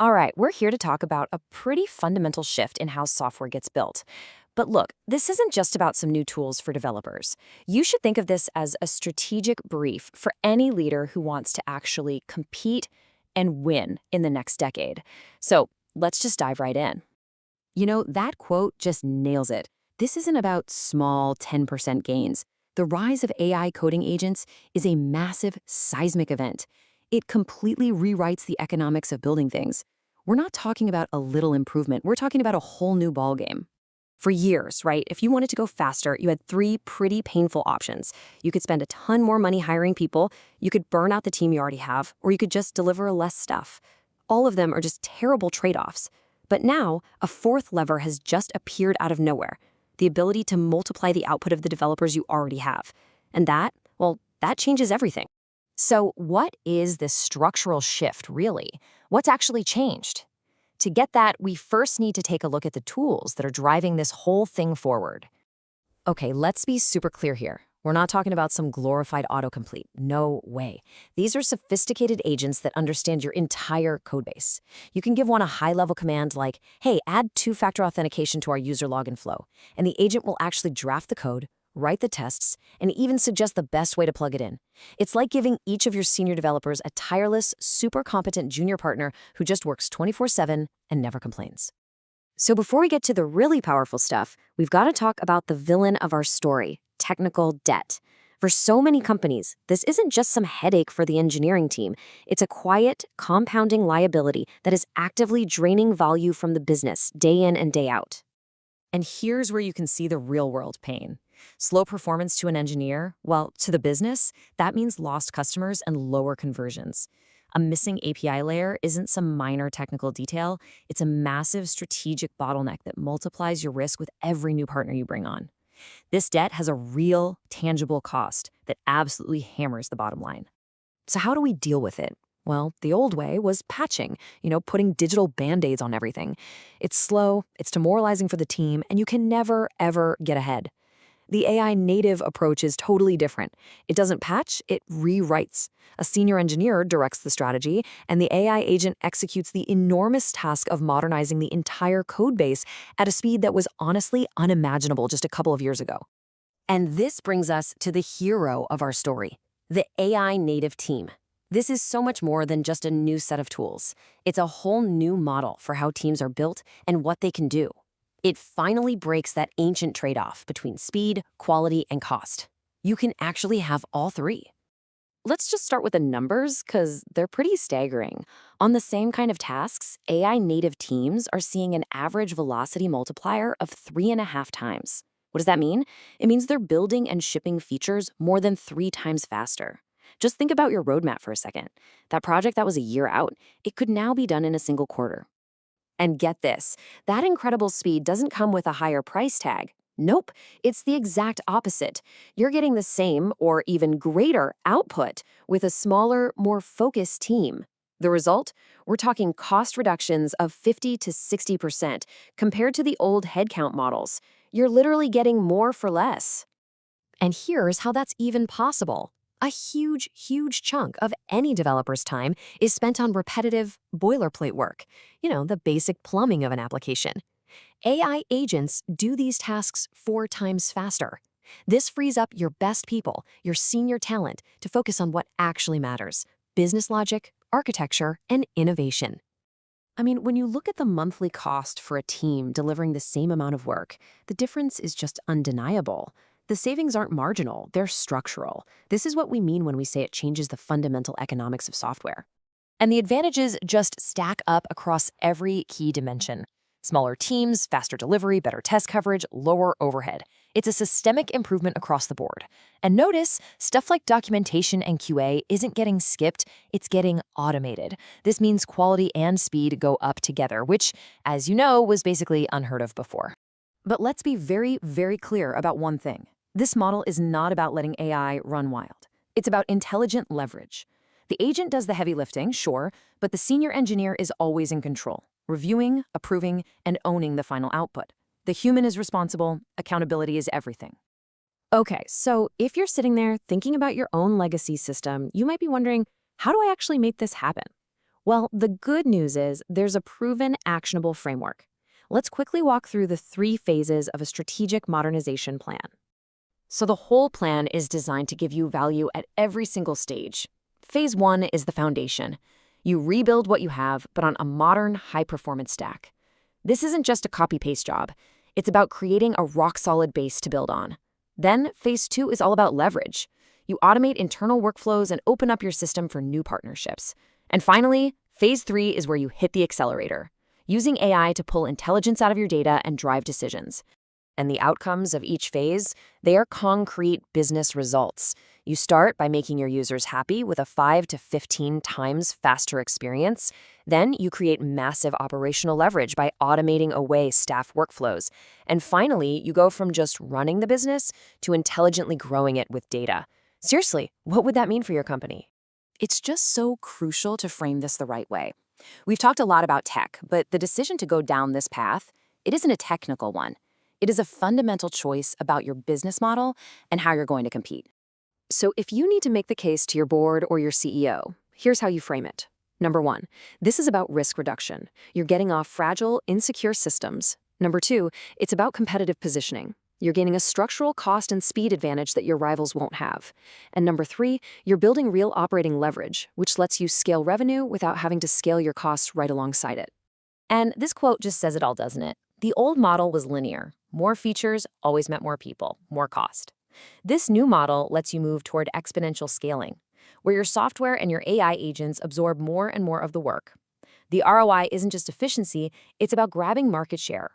All right, we're here to talk about a pretty fundamental shift in how software gets built. But look, this isn't just about some new tools for developers. You should think of this as a strategic brief for any leader who wants to actually compete and win in the next decade. So let's just dive right in. That quote just nails it. This isn't about small 10% gains. The rise of AI coding agents is a massive seismic event. It completely rewrites the economics of building things. We're not talking about a little improvement. We're talking about a whole new ballgame. For years, right, if you wanted to go faster, you had three pretty painful options. You could spend a ton more money hiring people, you could burn out the team you already have, or you could just deliver less stuff. All of them are just terrible trade-offs. But now, a fourth lever has just appeared out of nowhere, the ability to multiply the output of the developers you already have. And that, well, that changes everything. So what is this structural shift, really? What's actually changed? To get that, we first need to take a look at the tools that are driving this whole thing forward. Okay, let's be super clear here. We're not talking about some glorified autocomplete. No way. These are sophisticated agents that understand your entire codebase. You can give one a high-level command like, hey, add two-factor authentication to our user login flow, and the agent will actually draft the code, write the tests, and even suggest the best way to plug it in. It's like giving each of your senior developers a tireless, super competent junior partner who just works 24/7 and never complains. So before we get to the really powerful stuff, we've got to talk about the villain of our story, technical debt. For so many companies, this isn't just some headache for the engineering team. It's a quiet, compounding liability that is actively draining value from the business day in and day out. And here's where you can see the real-world pain. Slow performance to an engineer, well, to the business, that means lost customers and lower conversions. A missing API layer isn't some minor technical detail, it's a massive strategic bottleneck that multiplies your risk with every new partner you bring on. This debt has a real, tangible cost that absolutely hammers the bottom line. So how do we deal with it? Well, the old way was patching, putting digital band-aids on everything. It's slow, it's demoralizing for the team, and you can never, ever get ahead. The AI native approach is totally different. It doesn't patch, it rewrites. A senior engineer directs the strategy, and the AI agent executes the enormous task of modernizing the entire code base at a speed that was honestly unimaginable just a couple of years ago. And this brings us to the hero of our story, the AI native team. This is so much more than just a new set of tools. It's a whole new model for how teams are built and what they can do. It finally breaks that ancient trade-off between speed, quality, and cost. You can actually have all three. Let's just start with the numbers, because they're pretty staggering. On the same kind of tasks, AI native teams are seeing an average velocity multiplier of 3.5 times. What does that mean? It means they're building and shipping features more than 3 times faster. Just think about your roadmap for a second. That project that was a year out, it could now be done in a single quarter. And get this, that incredible speed doesn't come with a higher price tag. Nope, it's the exact opposite. You're getting the same or even greater output with a smaller, more focused team. The result? We're talking cost reductions of 50 to 60% compared to the old headcount models. You're literally getting more for less. And here's how that's even possible. A huge, huge chunk of any developer's time is spent on repetitive, boilerplate work, the basic plumbing of an application. AI agents do these tasks 4 times faster. This frees up your best people, your senior talent, to focus on what actually matters: business logic, architecture, and innovation. I mean, when you look at the monthly cost for a team delivering the same amount of work, the difference is just undeniable. The savings aren't marginal, they're structural. This is what we mean when we say it changes the fundamental economics of software. And the advantages just stack up across every key dimension. Smaller teams, faster delivery, better test coverage, lower overhead. It's a systemic improvement across the board. And notice, stuff like documentation and QA isn't getting skipped, it's getting automated. This means quality and speed go up together, which, as you know, was basically unheard of before. But let's be very, very clear about one thing. This model is not about letting AI run wild. It's about intelligent leverage. The agent does the heavy lifting, sure, but the senior engineer is always in control, reviewing, approving, and owning the final output. The human is responsible, accountability is everything. Okay, so if you're sitting there thinking about your own legacy system, you might be wondering, how do I actually make this happen? Well, the good news is there's a proven, actionable framework. Let's quickly walk through the 3 phases of a strategic modernization plan. So the whole plan is designed to give you value at every single stage. Phase 1 is the foundation. You rebuild what you have, but on a modern, high-performance stack. This isn't just a copy-paste job. It's about creating a rock-solid base to build on. Then, Phase 2 is all about leverage. You automate internal workflows and open up your system for new partnerships. And finally, Phase 3 is where you hit the accelerator, using AI to pull intelligence out of your data and drive decisions. And the outcomes of each phase, they are concrete business results. You start by making your users happy with a 5 to 15 times faster experience. Then you create massive operational leverage by automating away staff workflows. And finally, you go from just running the business to intelligently growing it with data. Seriously, what would that mean for your company? It's just so crucial to frame this the right way. We've talked a lot about tech, but the decision to go down this path, it isn't a technical one. It is a fundamental choice about your business model and how you're going to compete. So if you need to make the case to your board or your CEO, here's how you frame it. Number 1, this is about risk reduction. You're getting off fragile, insecure systems. Number 2, it's about competitive positioning. You're gaining a structural cost and speed advantage that your rivals won't have. And number 3, you're building real operating leverage, which lets you scale revenue without having to scale your costs right alongside it. And this quote just says it all, doesn't it? The old model was linear. More features always meant more people, more cost. This new model lets you move toward exponential scaling, where your software and your AI agents absorb more and more of the work. The ROI isn't just efficiency, it's about grabbing market share.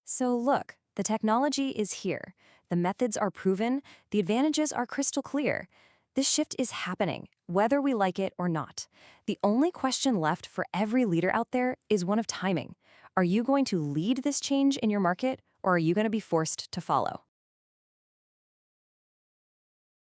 So look, the technology is here. The methods are proven. The advantages are crystal clear. This shift is happening, whether we like it or not. The only question left for every leader out there is one of timing. Are you going to lead this change in your market, or are you going to be forced to follow?